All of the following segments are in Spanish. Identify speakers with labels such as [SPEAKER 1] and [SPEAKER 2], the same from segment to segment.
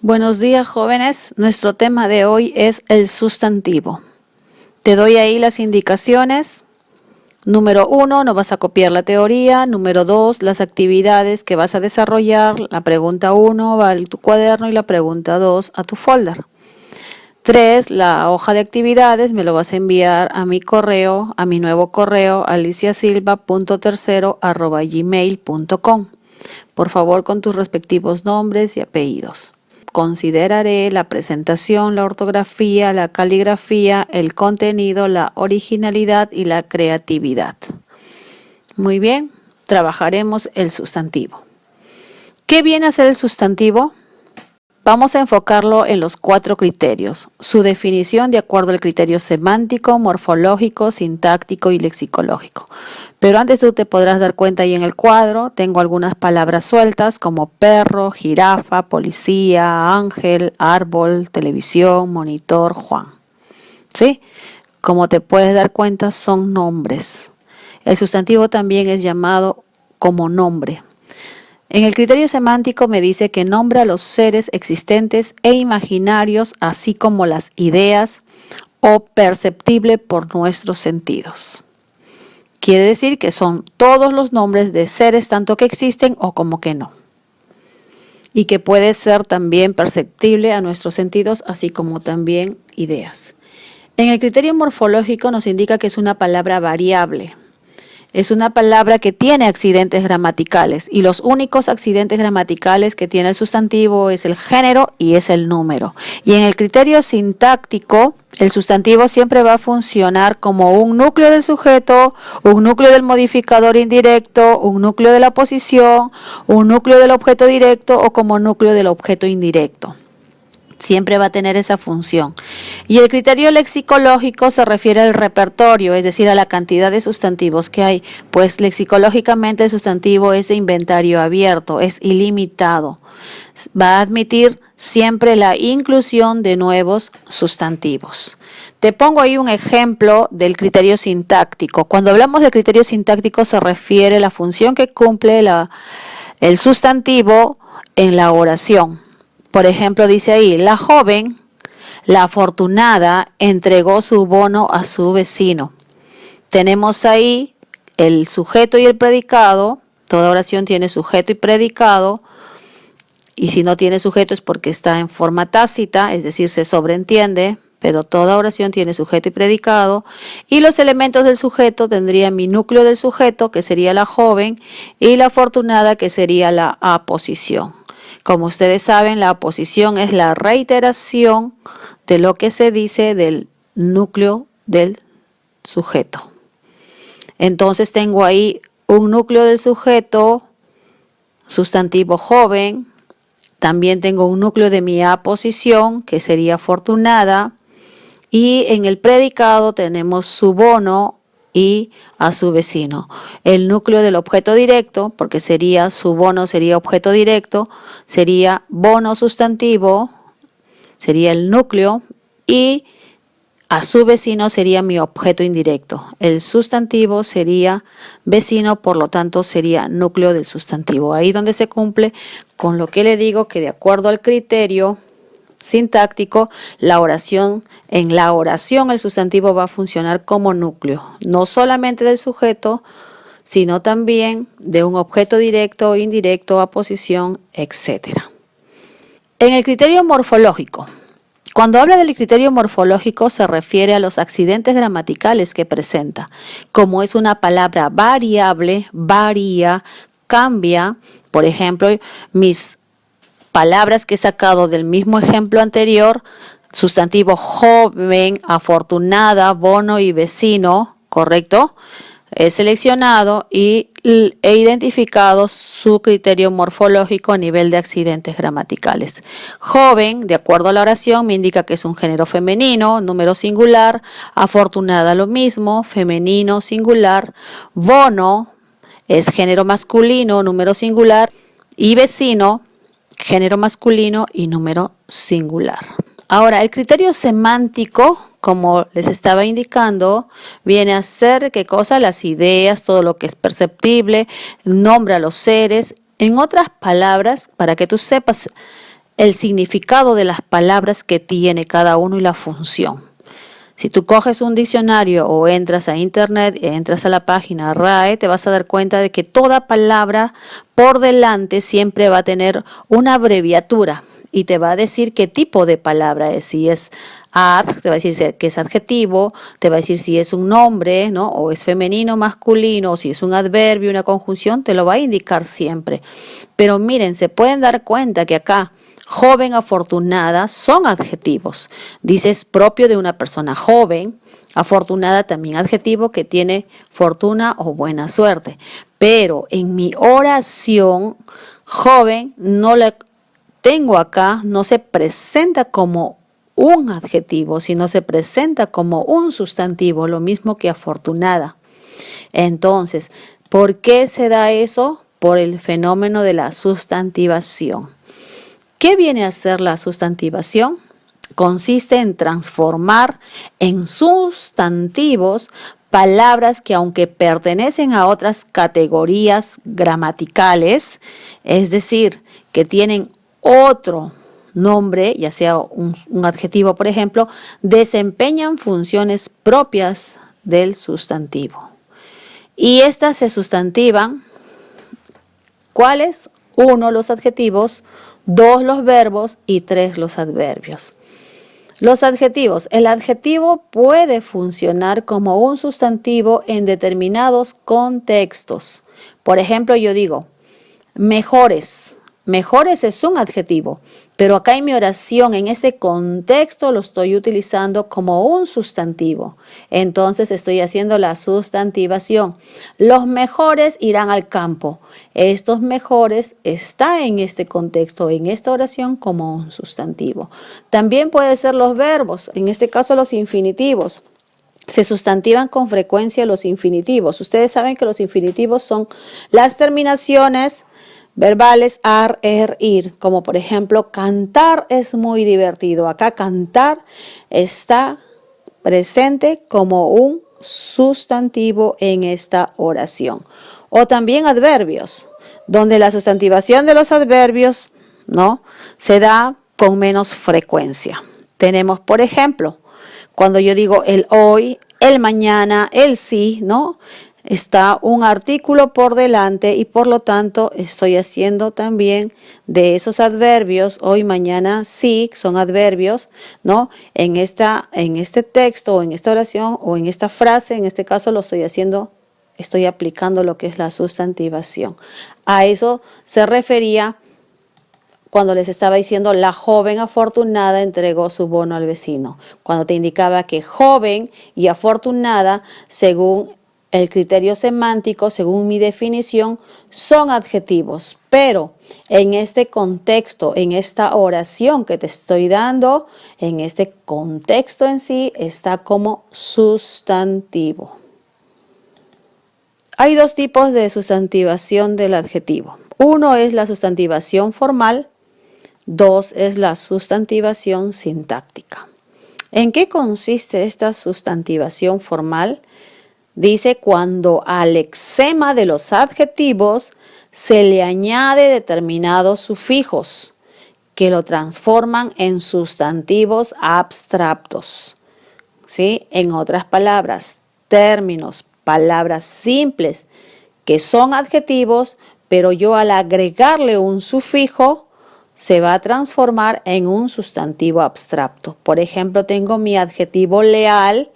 [SPEAKER 1] Buenos días, jóvenes. Nuestro tema de hoy es el sustantivo. Te doy ahí las indicaciones. Número 1, no vas a copiar la teoría. Número 2, las actividades que vas a desarrollar. La pregunta 1 va a tu cuaderno y la pregunta 2 a tu folder. 3, la hoja de actividades me lo vas a enviar a mi correo, a mi nuevo correo, aliciasilva.tercero@gmail.com. Por favor, con tus respectivos nombres y apellidos. Consideraré la presentación, la ortografía, la caligrafía, el contenido, la originalidad y la creatividad. Muy bien, trabajaremos el sustantivo. ¿Qué viene a ser el sustantivo? Vamos a enfocarlo en los 4 criterios. Su definición de acuerdo al criterio semántico, morfológico, sintáctico y lexicológico. Pero antes tú te podrás dar cuenta ahí en el cuadro, tengo algunas palabras sueltas como perro, jirafa, policía, ángel, árbol, televisión, monitor, Juan. ¿Sí? Como te puedes dar cuenta, son nombres. El sustantivo también es llamado como nombre. En el criterio semántico me dice que nombra a los seres existentes e imaginarios, así como las ideas o perceptible por nuestros sentidos. Quiere decir que son todos los nombres de seres tanto que existen o como que no. Y que puede ser también perceptible a nuestros sentidos, así como también ideas. En el criterio morfológico nos indica que es una palabra variable. Es una palabra que tiene accidentes gramaticales y los únicos accidentes gramaticales que tiene el sustantivo es el género y es el número. Y en el criterio sintáctico, el sustantivo siempre va a funcionar como un núcleo del sujeto, un núcleo del modificador indirecto, un núcleo de la posición, un núcleo del objeto directo o como núcleo del objeto indirecto. Siempre va a tener esa función. Y el criterio lexicológico se refiere al repertorio, es decir, a la cantidad de sustantivos que hay. Pues lexicológicamente el sustantivo es de inventario abierto, es ilimitado. Va a admitir siempre la inclusión de nuevos sustantivos. Te pongo ahí un ejemplo del criterio sintáctico. Cuando hablamos del criterio sintáctico se refiere a la función que cumple el sustantivo en la oración. Por ejemplo, dice ahí, la joven, la afortunada, entregó su bono a su vecino. Tenemos ahí el sujeto y el predicado. Toda oración tiene sujeto y predicado. Y si no tiene sujeto es porque está en forma tácita, es decir, se sobreentiende. Pero toda oración tiene sujeto y predicado. Y los elementos del sujeto tendrían mi núcleo del sujeto, que sería la joven, y la afortunada, que sería la aposición. Como ustedes saben, la aposición es la reiteración de lo que se dice del núcleo del sujeto. Entonces tengo ahí un núcleo del sujeto, sustantivo joven. También tengo un núcleo de mi aposición, que sería afortunada. Y en el predicado tenemos su bono y a su vecino. El núcleo del objeto directo, porque sería su bono, sería objeto directo, sería bono sustantivo, sería el núcleo, y a su vecino sería mi objeto indirecto. El sustantivo sería vecino, por lo tanto sería núcleo del sustantivo. Ahí donde se cumple con lo que le digo, que de acuerdo al criterio sintáctico, en la oración el sustantivo va a funcionar como núcleo, no solamente del sujeto, sino también de un objeto directo, indirecto, aposición, etc. En el criterio morfológico, cuando habla del criterio morfológico se refiere a los accidentes gramaticales que presenta. Como es una palabra variable, varía, cambia. Por ejemplo, mis palabras que he sacado del mismo ejemplo anterior, sustantivo joven, afortunada, bono y vecino, ¿correcto? He seleccionado y he identificado su criterio morfológico a nivel de accidentes gramaticales. Joven, de acuerdo a la oración, me indica que es un género femenino, número singular. Afortunada, lo mismo, femenino, singular. Bono es género masculino, número singular. Y vecino, género masculino y número singular. Ahora, el criterio semántico, como les estaba indicando, viene a ser ¿qué cosa? Las ideas, todo lo que es perceptible, nombra a los seres. En otras palabras, para que tú sepas el significado de las palabras que tiene cada uno y la función. Si tú coges un diccionario o entras a internet, entras a la página RAE, te vas a dar cuenta de que toda palabra por delante siempre va a tener una abreviatura y te va a decir qué tipo de palabra es. Si es te va a decir que es adjetivo, te va a decir si es un nombre, ¿no? O es femenino, masculino, o si es un adverbio, una conjunción, te lo va a indicar siempre. Pero miren, se pueden dar cuenta que acá joven, afortunada son adjetivos. Dice es propio de una persona joven, afortunada también adjetivo que tiene fortuna o buena suerte. Pero en mi oración, joven no le tengo acá, no se presenta como un adjetivo, sino se presenta como un sustantivo, lo mismo que afortunada. Entonces, ¿por qué se da eso? Por el fenómeno de la sustantivación. ¿Qué viene a ser la sustantivación? Consiste en transformar en sustantivos palabras que aunque pertenecen a otras categorías gramaticales, es decir, que tienen otro nombre, ya sea un adjetivo, por ejemplo, desempeñan funciones propias del sustantivo. Y estas se sustantivan, ¿cuáles? 1, los adjetivos, 2, los verbos y 3, los adverbios. Los adjetivos. El adjetivo puede funcionar como un sustantivo en determinados contextos. Por ejemplo, yo digo, mejores. Mejores es un adjetivo, pero acá en mi oración, en este contexto, lo estoy utilizando como un sustantivo. Entonces estoy haciendo la sustantivación. Los mejores irán al campo. Estos mejores está en este contexto, en esta oración, como un sustantivo. También puede ser los verbos, en este caso los infinitivos. Se sustantivan con frecuencia los infinitivos. Ustedes saben que los infinitivos son las terminaciones verbales ar, ir, como por ejemplo, cantar es muy divertido. Acá cantar está presente como un sustantivo en esta oración. O también adverbios, donde la sustantivación de los adverbios, ¿no?, se da con menos frecuencia. Tenemos, por ejemplo, cuando yo digo el hoy, el mañana, el sí, ¿no?, está un artículo por delante y por lo tanto estoy haciendo también de esos adverbios, hoy, mañana, sí, son adverbios, ¿no? En este texto o en esta oración o en esta frase, en este caso lo estoy haciendo, estoy aplicando lo que es la sustantivación. A eso se refería cuando les estaba diciendo la joven afortunada entregó su bono al vecino. Cuando te indicaba que joven y afortunada, según el criterio semántico, según mi definición, son adjetivos, pero en este contexto, en esta oración que te estoy dando, en este contexto en sí, está como sustantivo. Hay 2 tipos de sustantivación del adjetivo. 1 es la sustantivación formal, 2 es la sustantivación sintáctica. ¿En qué consiste esta sustantivación formal? Dice cuando al lexema de los adjetivos se le añade determinados sufijos que lo transforman en sustantivos abstractos. ¿Sí? En otras palabras, términos, palabras simples que son adjetivos, pero yo al agregarle un sufijo se va a transformar en un sustantivo abstracto. Por ejemplo, tengo mi adjetivo leal.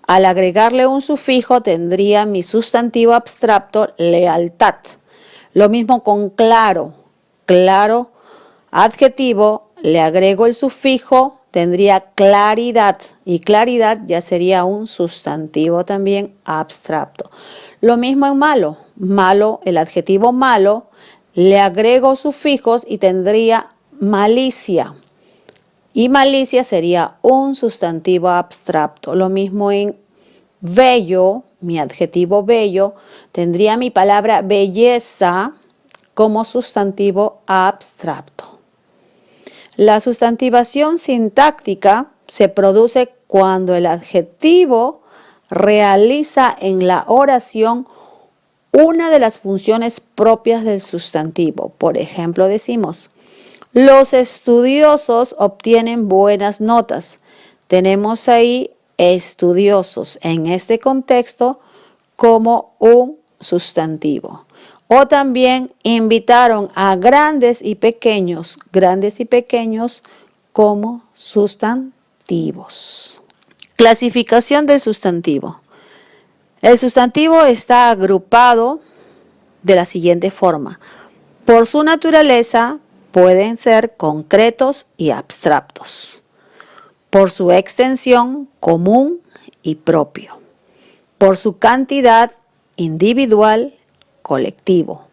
[SPEAKER 1] Al agregarle un sufijo tendría mi sustantivo abstracto lealtad. Lo mismo con claro. Claro, adjetivo, le agrego el sufijo, tendría claridad. Y claridad ya sería un sustantivo también abstracto. Lo mismo en malo. Malo, el adjetivo malo, le agrego sufijos y tendría malicia. Y malicia sería un sustantivo abstracto. Lo mismo en bello, mi adjetivo bello, tendría mi palabra belleza como sustantivo abstracto. La sustantivación sintáctica se produce cuando el adjetivo realiza en la oración una de las funciones propias del sustantivo. Por ejemplo, decimos, Los estudiosos obtienen buenas notas. Tenemos ahí estudiosos en este contexto como un sustantivo. O también invitaron a grandes y pequeños como sustantivos. Clasificación del sustantivo. El sustantivo está agrupado de la siguiente forma. Por su naturaleza, pueden ser concretos y abstractos. Por su extensión, común y propio. Por su cantidad, individual, colectivo.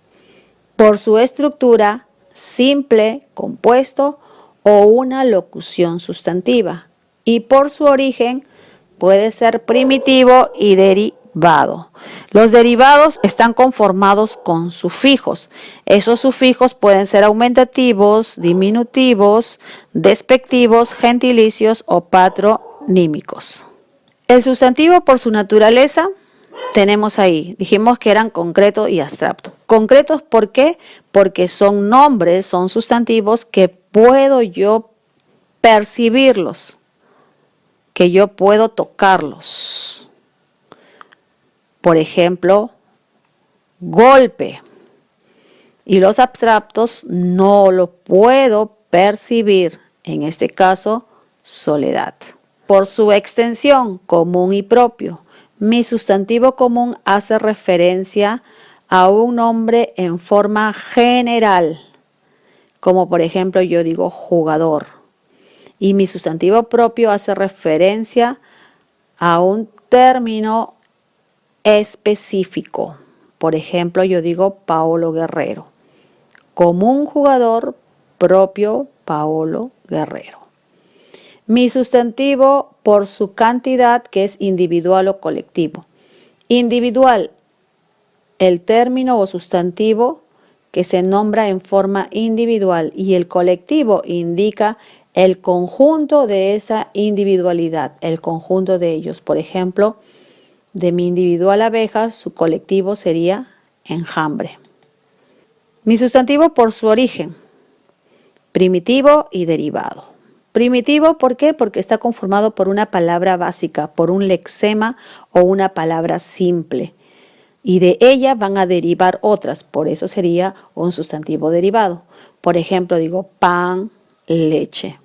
[SPEAKER 1] Por su estructura, simple, compuesto o una locución sustantiva. Y por su origen, puede ser primitivo y derivado. Los derivados están conformados con sufijos. Esos sufijos pueden ser aumentativos, diminutivos, despectivos, gentilicios o patronímicos. El sustantivo por su naturaleza tenemos ahí, dijimos que eran concretos y abstractos. Concretos, ¿por qué? Porque son nombres, son sustantivos que puedo yo percibirlos, que yo puedo tocarlos. Por ejemplo, golpe. Y los abstractos no lo puedo percibir, en este caso, soledad. Por su extensión, común y propio. Mi sustantivo común hace referencia a un nombre en forma general, como por ejemplo yo digo jugador. Y mi sustantivo propio hace referencia a un término específico. Por ejemplo, yo digo Paolo Guerrero. Común jugador, propio Paolo Guerrero. Mi sustantivo por su cantidad, que es individual o colectivo. Individual, el término o sustantivo que se nombra en forma individual, y el colectivo indica el conjunto de esa individualidad, el conjunto de ellos. Por ejemplo, de mi individual abeja, su colectivo sería enjambre. Mi sustantivo por su origen, primitivo y derivado. Primitivo, ¿por qué? Porque está conformado por una palabra básica, por un lexema o una palabra simple. Y de ella van a derivar otras, por eso sería un sustantivo derivado. Por ejemplo, digo pan, leche,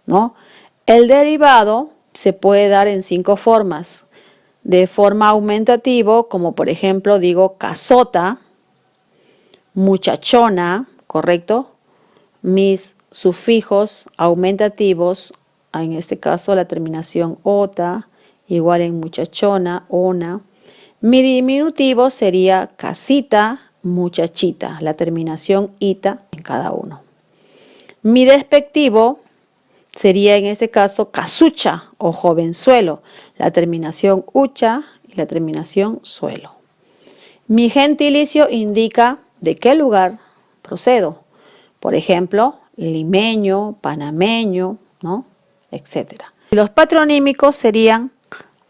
[SPEAKER 1] ¿no? El derivado se puede dar en 5 formas. De forma aumentativo, como por ejemplo digo casota, muchachona, ¿correcto? Mis sufijos aumentativos, en este caso la terminación ota, igual en muchachona, ona. Mi diminutivo sería casita, muchachita, la terminación ita en cada uno. Mi despectivo sería en este caso casucha o jovenzuelo, la terminación ucha y la terminación suelo. Mi gentilicio indica de qué lugar procedo. Por ejemplo, limeño, panameño, ¿no? Etcétera. Los patronímicos serían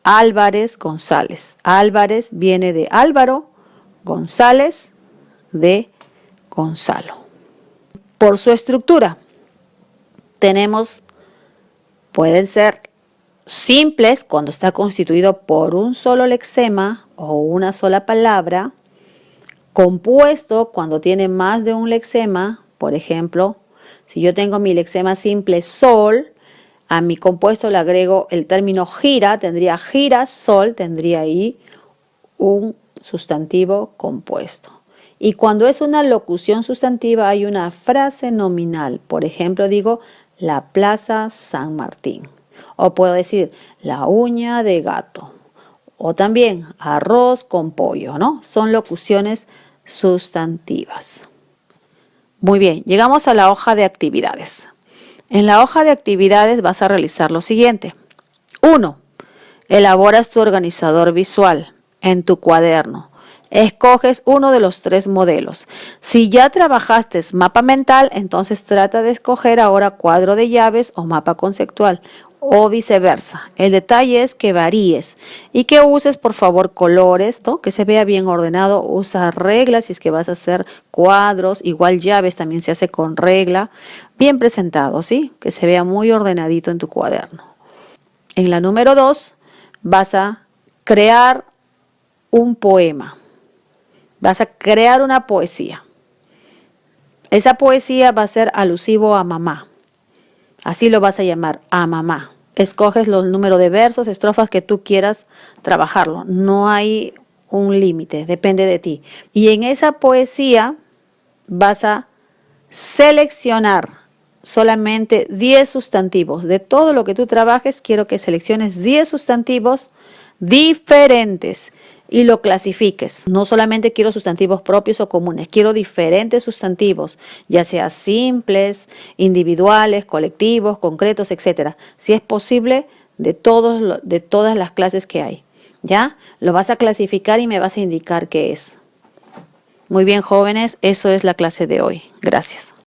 [SPEAKER 1] Álvarez, González. Álvarez viene de Álvaro, González de Gonzalo. Por su estructura, pueden ser simples cuando está constituido por un solo lexema o una sola palabra, compuesto cuando tiene más de un lexema. Por ejemplo, si yo tengo mi lexema simple sol, a mi compuesto le agrego el término gira, tendría girasol, tendría ahí un sustantivo compuesto. Y cuando es una locución sustantiva hay una frase nominal. Por ejemplo, digo la Plaza San Martín. O puedo decir la uña de gato. O también arroz con pollo, ¿no? Son locuciones sustantivas. Muy bien, llegamos a la hoja de actividades. En la hoja de actividades vas a realizar lo siguiente. 1. Elaboras tu organizador visual en tu cuaderno. Escoges uno de los 3 modelos. Si ya trabajaste mapa mental, entonces trata de escoger ahora cuadro de llaves o mapa conceptual. o viceversa. El detalle es que varíes y que uses, por favor, colores, ¿no? Que se vea bien ordenado. Usa reglas si es que vas a hacer cuadros. Igual llaves también se hace con regla. Bien presentado, ¿sí? Que se vea muy ordenadito en tu cuaderno. En la número 2 vas a crear un poema. Vas a crear una poesía. Esa poesía va a ser alusivo a mamá. Así lo vas a llamar, a mamá. Escoges los números de versos, estrofas que tú quieras trabajarlo. No hay un límite, depende de ti. Y en esa poesía vas a seleccionar solamente 10 sustantivos. De todo lo que tú trabajes, quiero que selecciones 10 sustantivos diferentes y lo clasifiques. No solamente quiero sustantivos propios o comunes, quiero diferentes sustantivos, ya sea simples, individuales, colectivos, concretos, etcétera. Si es posible, de todas las clases que hay. ¿Ya? Lo vas a clasificar y me vas a indicar qué es. Muy bien, jóvenes, eso es la clase de hoy. Gracias.